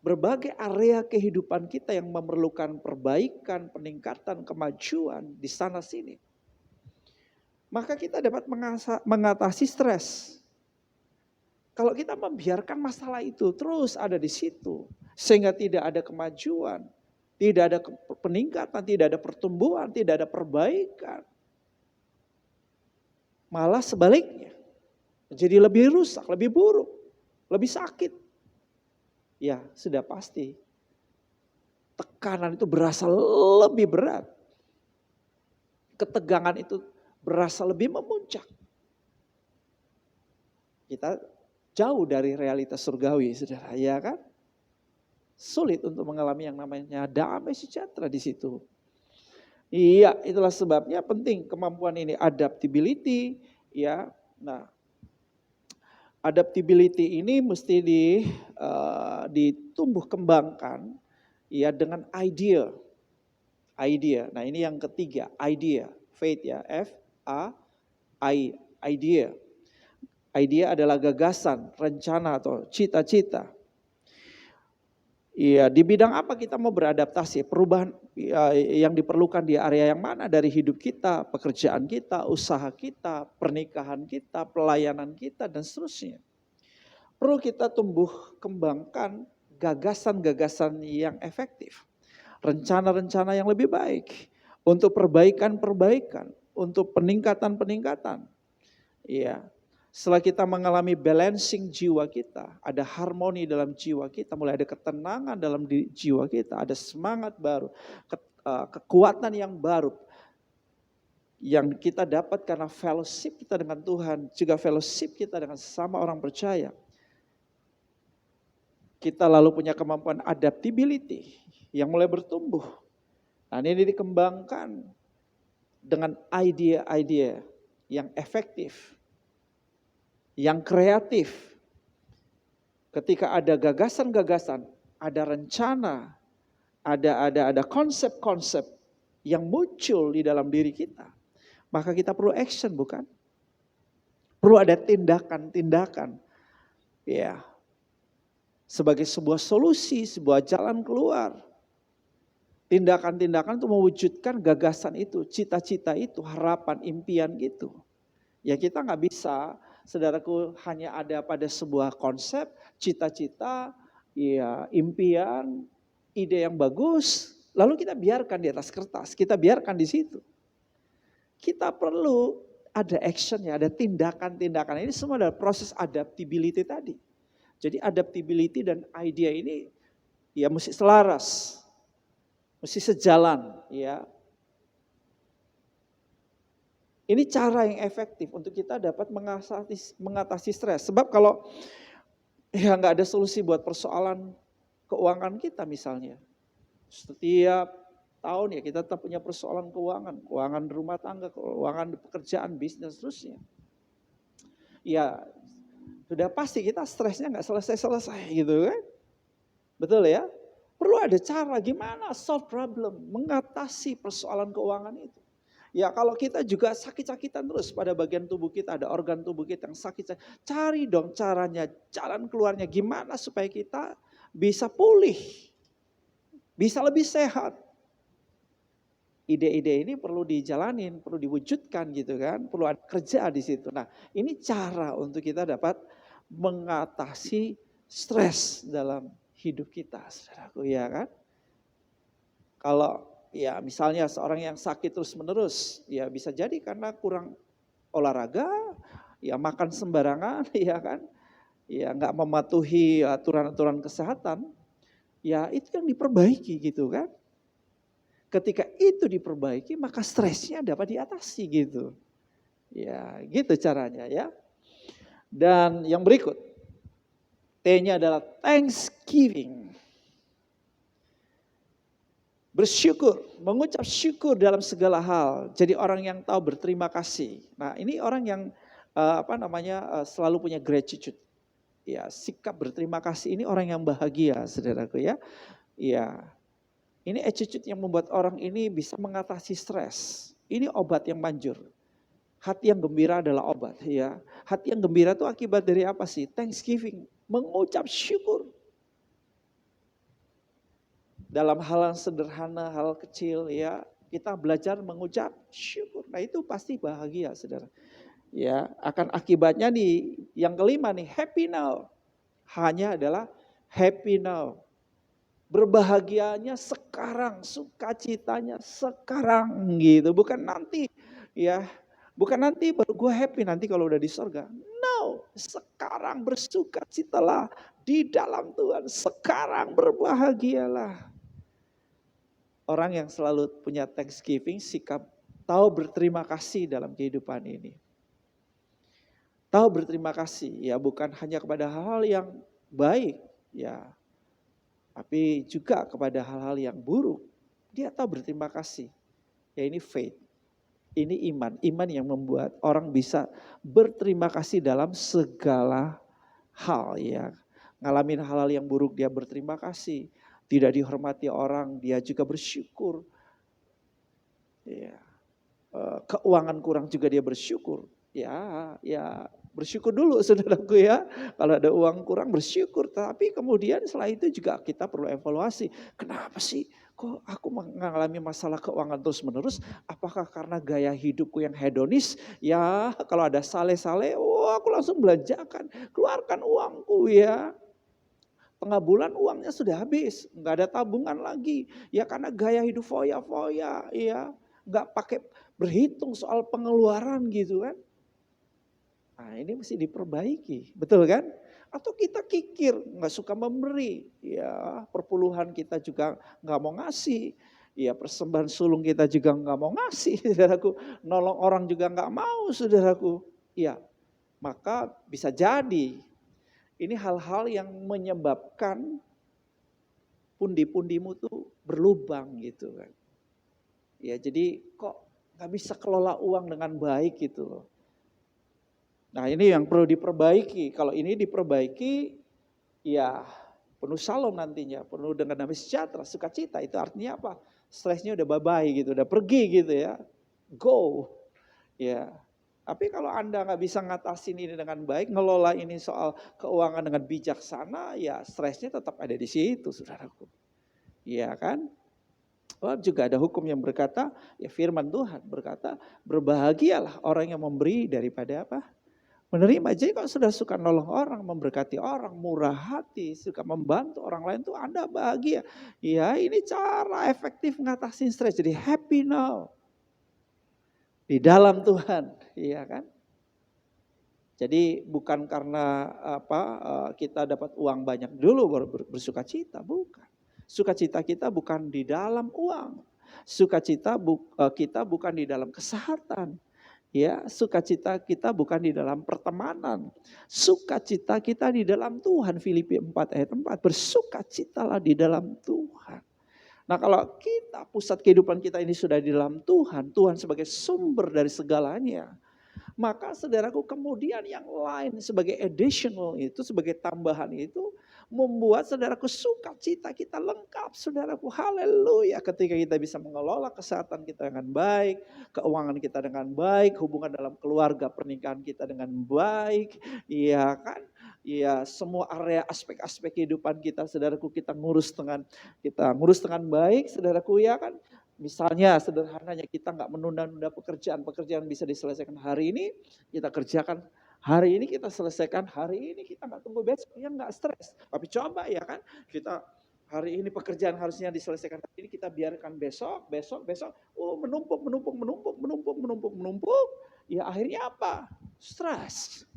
berbagai area kehidupan kita yang memerlukan perbaikan, peningkatan, kemajuan di sana sini. Maka kita dapat mengatasi stres. Kalau kita membiarkan masalah itu terus ada di situ, sehingga tidak ada kemajuan, tidak ada peningkatan, tidak ada pertumbuhan, tidak ada perbaikan. Malah sebaliknya, jadi lebih rusak, lebih buruk, lebih sakit. Ya, sudah pasti. Tekanan itu berasa lebih berat. Ketegangan itu berasa lebih memuncak. Kita jauh dari realitas surgawi, saudara, ya kan? Sulit untuk mengalami yang namanya damai sejahtera di situ. Iya, itulah sebabnya penting kemampuan ini, adaptability, ya. Nah, adaptability ini mesti ditumbuh kembangkan ya dengan idea. Nah, ini yang ketiga, idea, faith ya, idea. Idea adalah gagasan, rencana atau cita-cita. Iya, di bidang apa kita mau beradaptasi? Perubahan yang diperlukan di area yang mana dari hidup kita, pekerjaan kita, usaha kita, pernikahan kita, pelayanan kita, dan seterusnya. Perlu kita tumbuh kembangkan gagasan-gagasan yang efektif. Rencana-rencana yang lebih baik. Untuk perbaikan-perbaikan. Untuk peningkatan-peningkatan. Iya. Setelah kita mengalami balancing jiwa kita, ada harmoni dalam jiwa kita, mulai ada ketenangan dalam jiwa kita, ada semangat baru, kekuatan yang baru yang kita dapat karena fellowship kita dengan Tuhan, juga fellowship kita dengan sesama orang percaya. Kita lalu punya kemampuan adaptability yang mulai bertumbuh. Nah, ini dikembangkan dengan ide-ide yang efektif, yang kreatif. Ketika ada gagasan-gagasan, ada rencana, ada konsep-konsep yang muncul di dalam diri kita, maka kita perlu action, bukan? Perlu ada tindakan-tindakan. Ya. Sebagai sebuah solusi, sebuah jalan keluar. Tindakan-tindakan untuk mewujudkan gagasan itu, cita-cita itu, harapan, impian gitu. Ya, kita nggak bisa, saudaraku, hanya ada pada sebuah konsep, cita-cita, ya, impian, ide yang bagus, lalu kita biarkan di atas kertas, kita biarkan di situ. Kita perlu ada actionnya, ada tindakan-tindakan. Ini semua adalah proses adaptability tadi. Jadi adaptability dan idea ini ya mesti selaras, mesti sejalan, ya. Ini cara yang efektif untuk kita dapat mengatasi stres. Sebab kalau ya nggak ada solusi buat persoalan keuangan kita misalnya. Setiap tahun ya kita tetap punya persoalan keuangan rumah tangga, keuangan pekerjaan, bisnis, terusnya. Ya sudah pasti kita stresnya nggak selesai-selesai gitu kan. Betul ya? Perlu ada cara gimana solve problem, mengatasi persoalan keuangan itu. Ya kalau kita juga sakit-sakitan terus pada bagian tubuh kita, ada organ tubuh kita yang sakit, cari dong caranya, jalan keluarnya gimana supaya kita bisa pulih, bisa lebih sehat. Ide-ide ini perlu dijalanin, perlu diwujudkan gitu kan, perlu ada kerja di situ. Nah, ini cara untuk kita dapat mengatasi stres dalam hidup kita, saudaraku, ya kan? Kalau ya misalnya seorang yang sakit terus-menerus, ya bisa jadi karena kurang olahraga, ya makan sembarangan, ya kan? Ya nggak mematuhi aturan-aturan kesehatan, ya itu yang diperbaiki gitu kan. Ketika itu diperbaiki, maka stresnya dapat diatasi gitu. Ya, gitu caranya ya. Dan yang berikut, T-nya adalah thanksgiving. Bersyukur, mengucap syukur dalam segala hal. Jadi orang yang tahu berterima kasih. Nah, ini orang yang selalu punya gratitude. Ya, sikap berterima kasih ini orang yang bahagia, saudaraku ya. Ya. Ini attitude yang membuat orang ini bisa mengatasi stres. Ini obat yang manjur. Hati yang gembira adalah obat, ya. Hati yang gembira itu akibat dari apa sih? Thanksgiving, mengucap syukur. Dalam hal yang sederhana, hal kecil, ya, kita belajar mengucap syukur. Nah, itu pasti bahagia, saudara. Ya, akan akibatnya nih, yang kelima nih, happy now. Hanya adalah happy now. Berbahagianya sekarang, sukacitanya sekarang gitu, bukan nanti ya, bukan nanti baru gue happy nanti kalau udah di sorga. No, sekarang bersukacitalah di dalam Tuhan, sekarang berbahagialah. Orang yang selalu punya thanksgiving, sikap tahu berterima kasih dalam kehidupan ini. Tahu berterima kasih ya, bukan hanya kepada hal-hal yang baik ya, tapi juga kepada hal-hal yang buruk. Dia tahu berterima kasih. Ya ini faith. Ini iman. Iman yang membuat orang bisa berterima kasih dalam segala hal. Ya. Ngalamin hal-hal yang buruk dia berterima kasih. Tidak dihormati orang dia juga bersyukur. Ya. Keuangan kurang juga dia bersyukur. Ya bersyukur dulu saudaraku ya. Kalau ada uang kurang bersyukur. Tapi kemudian setelah itu juga kita perlu evaluasi. Kenapa sih kok aku mengalami masalah keuangan terus menerus? Apakah karena gaya hidupku yang hedonis? Ya kalau ada sale-sale, aku langsung belanjakan. Keluarkan uangku ya. Tengah bulan uangnya sudah habis. Nggak ada tabungan lagi. Ya karena gaya hidup foya-foya ya. Nggak pakai berhitung soal pengeluaran gitu kan. Nah ini mesti diperbaiki, betul kan? Atau kita kikir, nggak suka memberi, ya perpuluhan kita juga nggak mau ngasih, ya persembahan sulung kita juga nggak mau ngasih, saudaraku. Nolong orang juga nggak mau, saudaraku. Ya, maka bisa jadi ini hal-hal yang menyebabkan pundi-pundimu tuh berlubang gitu kan. Ya jadi kok nggak bisa kelola uang dengan baik gitu loh. Nah ini yang perlu diperbaiki. Kalau ini diperbaiki, ya penuh shalom nantinya, penuh dengan damai sejahtera, sukacita. Itu artinya apa? Stresnya udah bye-bye gitu, udah pergi gitu ya. Go. Ya. Tapi kalau Anda nggak bisa ngatasin ini dengan baik, ngelola ini soal keuangan dengan bijaksana, ya stresnya tetap ada di situ, saudaraku. Iya kan? Oh, juga ada hukum yang berkata, ya firman Tuhan berkata, berbahagialah orang yang memberi daripada apa? Menerima. Jadi kalau sudah suka nolong orang, memberkati orang, murah hati, suka membantu orang lain tuh Anda bahagia. Ya ini cara efektif ngatasin stres. Jadi happy now. Di dalam Tuhan. Iya kan? Jadi bukan karena kita dapat uang banyak dulu baru bersukacita. Bukan. Sukacita kita bukan di dalam uang. Sukacita kita bukan di dalam kesehatan. Ya, sukacita kita bukan di dalam pertemanan. Sukacita kita di dalam Tuhan. Filipi 4 ayat 4. Bersukacitalah di dalam Tuhan. Nah kalau kita, pusat kehidupan kita ini sudah di dalam Tuhan. Tuhan sebagai sumber dari segalanya. Maka saudaraku kemudian yang lain sebagai additional itu, sebagai tambahan itu membuat saudaraku sukacita kita lengkap saudaraku. Haleluya, ketika kita bisa mengelola kesehatan kita dengan baik, keuangan kita dengan baik, hubungan dalam keluarga pernikahan kita dengan baik, iya kan? Iya, semua area aspek-aspek kehidupan kita saudaraku kita ngurus dengan baik saudaraku, ya kan? Misalnya sederhananya kita nggak menunda-nunda pekerjaan bisa diselesaikan hari ini, kita kerjakan hari ini, kita selesaikan hari ini, kita nggak tunggu besok, ya nggak stres. Tapi coba ya kan, kita hari ini pekerjaan harusnya diselesaikan hari ini, kita biarkan besok, menumpuk, ya akhirnya apa? Stres.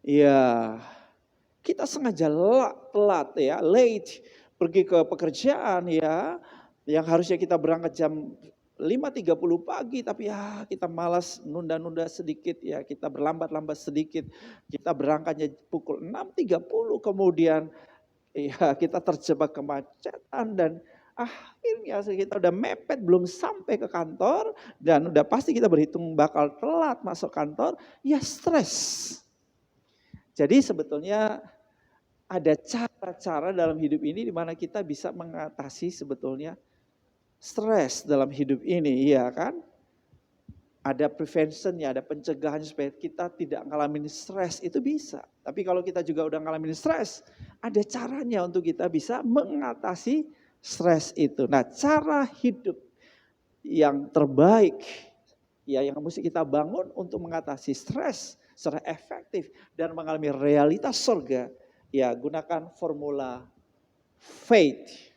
Ya, kita sengaja telat ya, late pergi ke pekerjaan ya, yang harusnya kita berangkat jam 5.30 pagi, tapi ya kita malas nunda-nunda sedikit ya, kita berlambat-lambat sedikit, kita berangkatnya pukul 6.30, kemudian ya kita terjebak kemacetan dan akhirnya kita udah mepet belum sampai ke kantor dan udah pasti kita berhitung bakal telat masuk kantor, ya stres. Jadi sebetulnya ada cara-cara dalam hidup ini di mana kita bisa mengatasi sebetulnya stres dalam hidup ini, iya kan? Ada preventionnya, ada pencegahan supaya kita tidak ngalamin stres, itu bisa. Tapi kalau kita juga udah ngalamin stres, ada caranya untuk kita bisa mengatasi stres itu. Nah, cara hidup yang terbaik ya yang mesti kita bangun untuk mengatasi stres secara efektif dan mengalami realitas surga, ya gunakan formula faith.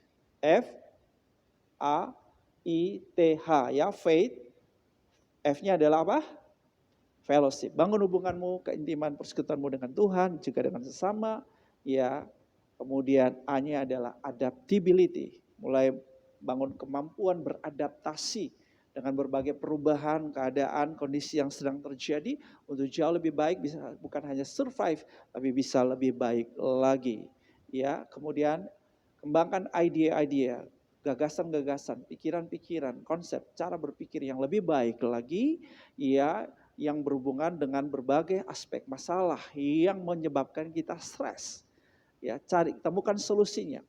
F-A-I-T-H ya, faith. F-nya adalah apa? Fellowship. Bangun hubunganmu, keintiman persekutuanmu dengan Tuhan, juga dengan sesama. Ya, kemudian A-nya adalah adaptability. Mulai bangun kemampuan beradaptasi dengan berbagai perubahan, keadaan, kondisi yang sedang terjadi untuk jauh lebih baik, bisa bukan hanya survive, tapi bisa lebih baik lagi. Ya, kemudian kembangkan ide-ide, gagasan-gagasan, pikiran-pikiran, konsep, cara berpikir yang lebih baik lagi, ya, yang berhubungan dengan berbagai aspek masalah yang menyebabkan kita stres. Ya, temukan solusinya.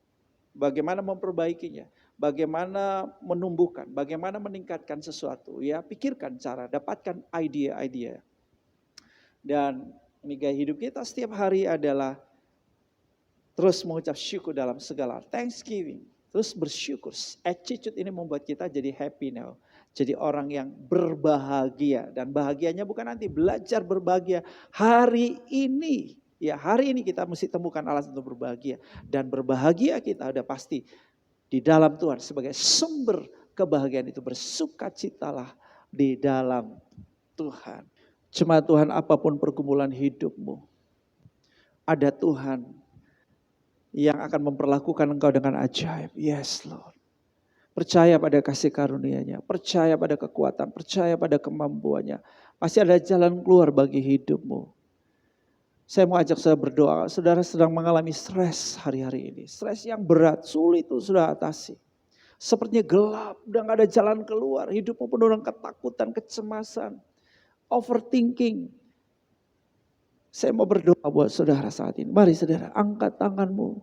Bagaimana memperbaikinya, bagaimana menumbuhkan, bagaimana meningkatkan sesuatu. Ya, pikirkan cara, dapatkan ide-ide. Dan ini gaya hidup kita setiap hari adalah terus mengucap syukur dalam segala, thanksgiving. Terus bersyukur. Attitude ini membuat kita jadi happy now. Jadi orang yang berbahagia. Dan bahagianya bukan nanti, belajar berbahagia hari ini. Ya, hari ini kita mesti temukan alasan untuk berbahagia. Dan berbahagia kita udah pasti di dalam Tuhan sebagai sumber kebahagiaan itu. Bersukacitalah di dalam Tuhan. Cuma Tuhan, apapun pergumulan hidupmu, ada Tuhan yang akan memperlakukan engkau dengan ajaib. Yes Lord. Percaya pada kasih karunia-Nya, percaya pada kekuatan, percaya pada kemampuannya. Pasti ada jalan keluar bagi hidupmu. Saya mau ajak saudara berdoa. Saudara sedang mengalami stres hari-hari ini. Stres yang berat, sulit itu sudah atasi. Sepertinya gelap, udah gak ada jalan keluar. Hidupmu penuh dengan ketakutan, kecemasan, overthinking. Saya mau berdoa buat saudara saat ini. Mari saudara, angkat tanganmu.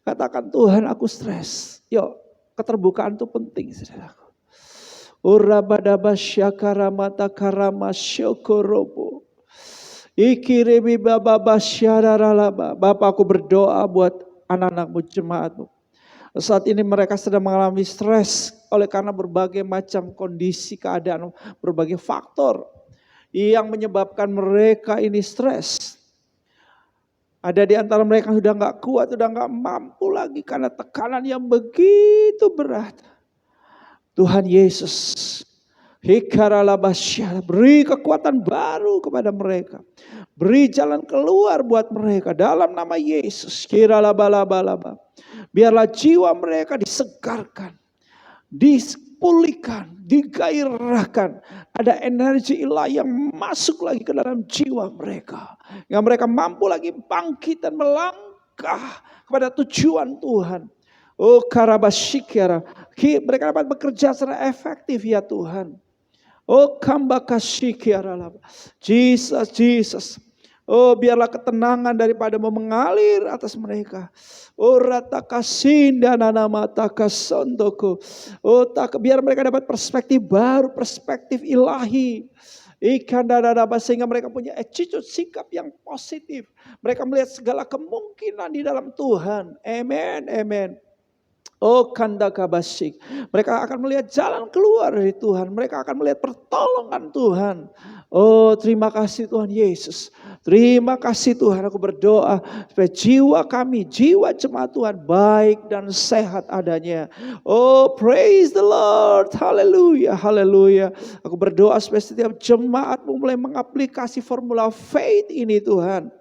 Katakan, Tuhan aku stres. Yuk, keterbukaan itu penting saudaraku. Urabadabasyakara mata karama syokorobo. Ikiribi bababa syararalaba. Bapak, aku berdoa buat anak-anakmu, jemaatmu. Saat ini mereka sedang mengalami stres oleh karena berbagai macam kondisi, keadaan, berbagai faktor yang menyebabkan mereka ini stres. Ada di antara mereka yang sudah gak kuat, sudah gak mampu lagi karena tekanan yang begitu berat. Tuhan Yesus, beri kekuatan baru kepada mereka. Beri jalan keluar buat mereka dalam nama Yesus. Biarlah jiwa mereka disegarkan, dipulihkan, digairahkan. Ada energi ilahi yang masuk lagi ke dalam jiwa mereka. Yang mereka mampu lagi bangkit dan melangkah kepada tujuan Tuhan. Oh karabasyikara, mereka dapat bekerja secara efektif ya Tuhan. Oh kamba kasih kiaralaba. Jesus, Jesus. Oh biarlah ketenangan daripada mengalir atas mereka. Oh rata kasinda nana mata kasondoko. Oh tak biar mereka dapat perspektif baru, perspektif ilahi. Ikan dadadaba sehingga mereka punya attitude sikap yang positif. Mereka melihat segala kemungkinan di dalam Tuhan. Amen, amen. Oh kanda kabasik. Mereka akan melihat jalan keluar dari Tuhan. Mereka akan melihat pertolongan Tuhan. Oh terima kasih Tuhan Yesus. Terima kasih Tuhan, aku berdoa supaya jiwa kami, jiwa jemaat Tuhan baik dan sehat adanya. Oh praise the Lord. Haleluya, haleluya. Aku berdoa supaya setiap jemaatmu mulai mengaplikasi formula faith ini Tuhan.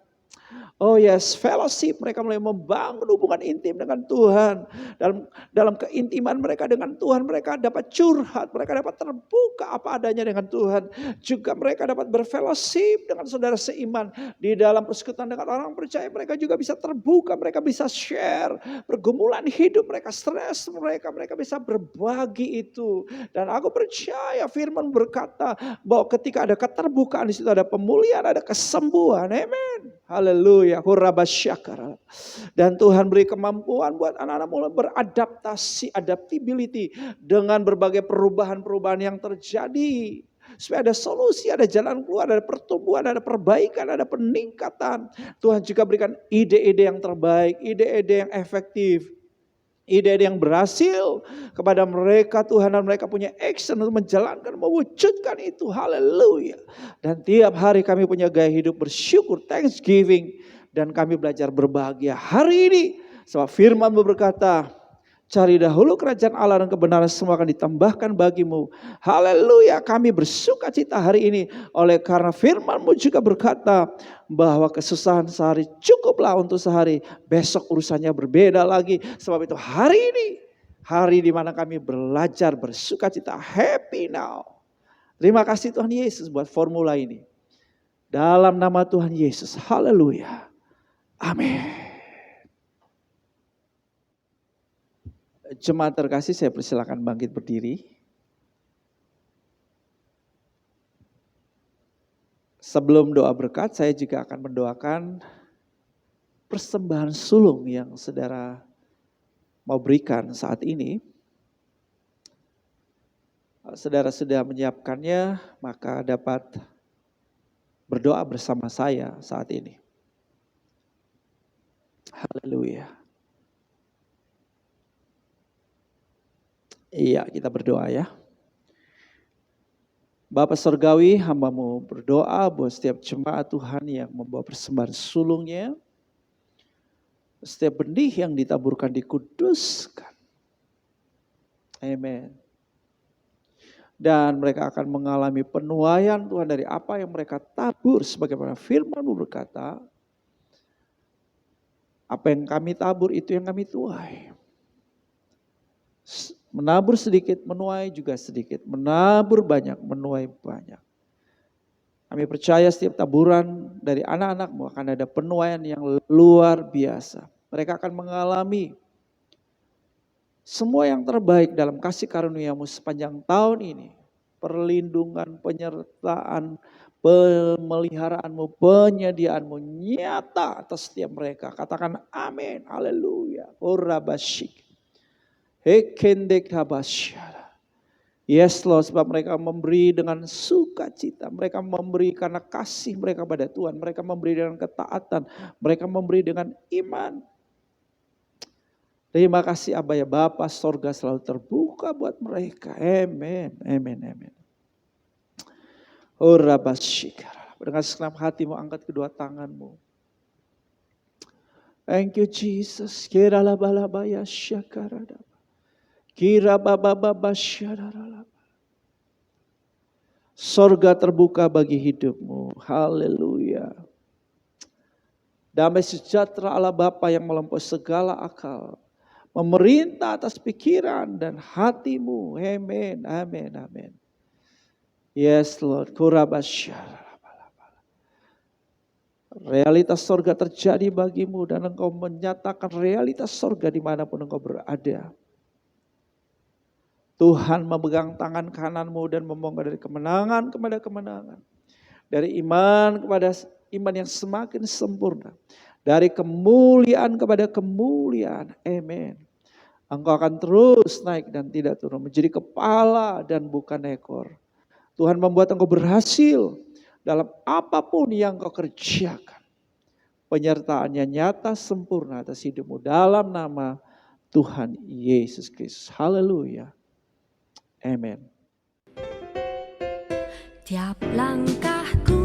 Oh yes, fellowship, mereka mulai membangun hubungan intim dengan Tuhan. Dalam keintiman mereka dengan Tuhan, mereka dapat curhat, mereka dapat terbuka apa adanya dengan Tuhan. Juga mereka dapat berfellowship dengan saudara seiman. Di dalam persekutuan dengan orang percaya, mereka juga bisa terbuka, mereka bisa share. Pergumulan hidup mereka, stres mereka bisa berbagi itu. Dan aku percaya firman berkata bahwa ketika ada keterbukaan di situ ada pemulihan, ada kesembuhan. Amen. Haleluya. Hurabasyakara. Dan Tuhan beri kemampuan buat anak-anak mulai beradaptasi, adaptability dengan berbagai perubahan-perubahan yang terjadi. Supaya ada solusi, ada jalan keluar, ada pertumbuhan, ada perbaikan, ada peningkatan. Tuhan juga berikan ide-ide yang terbaik, ide-ide yang efektif. Ide-ide yang berhasil kepada mereka Tuhan, dan mereka punya action untuk menjalankan, mewujudkan itu. Haleluya. Dan tiap hari kami punya gaya hidup bersyukur, thanksgiving. Dan kami belajar berbahagia hari ini. Sebab firman berkata, cari dahulu kerajaan Allah dan kebenaran semua akan ditambahkan bagimu. Haleluya, kami bersuka cita hari ini. Oleh karena firman-Mu juga berkata bahwa kesusahan sehari cukuplah untuk sehari. Besok urusannya berbeda lagi. Sebab itu hari ini, hari di mana kami belajar bersuka cita. Happy now. Terima kasih Tuhan Yesus buat formula ini. Dalam nama Tuhan Yesus. Haleluya. Amin. Jemaat terkasih, saya persilakan bangkit berdiri. Sebelum doa berkat, saya juga akan mendoakan persembahan sulung yang saudara mau berikan saat ini. Saudara sudah menyiapkannya, maka dapat berdoa bersama saya saat ini. Haleluya. Iya, kita berdoa ya. Bapa Surgawi, hamba-Mu berdoa buat setiap jemaat Tuhan yang membawa persembahan sulungnya. Setiap benih yang ditaburkan dikuduskan. Amin. Dan mereka akan mengalami penuaian Tuhan dari apa yang mereka tabur. Sebagaimana firman-Mu berkata, apa yang kami tabur itu yang kami tuai. Menabur sedikit, menuai juga sedikit. Menabur banyak, menuai banyak. Kami percaya setiap taburan dari anak-anak-Mu akan ada penuaian yang luar biasa. Mereka akan mengalami semua yang terbaik dalam kasih karunia-Mu sepanjang tahun ini. Perlindungan, penyertaan, pemeliharaan-Mu, penyediaan-Mu nyata atas setiap mereka. Katakan amin, haleluya. Orabasyik. Yes Lord, sebab mereka memberi dengan sukacita. Mereka memberi karena kasih mereka pada Tuhan. Mereka memberi dengan ketaatan. Mereka memberi dengan iman. Terima kasih Abba ya Bapa, sorga selalu terbuka buat mereka. Amin, amin, amin. Dengan segenap hatimu angkat kedua tanganmu. Thank you Jesus. Kira labalabaya syakarada. Kira baba syararalaba. Sorga terbuka bagi hidupmu. Haleluya. Damai sejahtera Allah Bapa yang melampaui segala akal. Memerintah atas pikiran dan hatimu. Amin, amin, amin. Yes Lord. Realitas sorga terjadi bagimu dan engkau menyatakan realitas sorga dimanapun engkau berada. Tuhan memegang tangan kananmu dan membawa dari kemenangan kepada kemenangan. Dari iman kepada iman yang semakin sempurna. Dari kemuliaan kepada kemuliaan. Amin. Engkau akan terus naik dan tidak turun. Menjadi kepala dan bukan ekor. Tuhan membuat engkau berhasil dalam apapun yang kau kerjakan. Penyertaannya nyata sempurna atas hidupmu dalam nama Tuhan Yesus Kristus. Haleluya. Amin. Tiap langkahku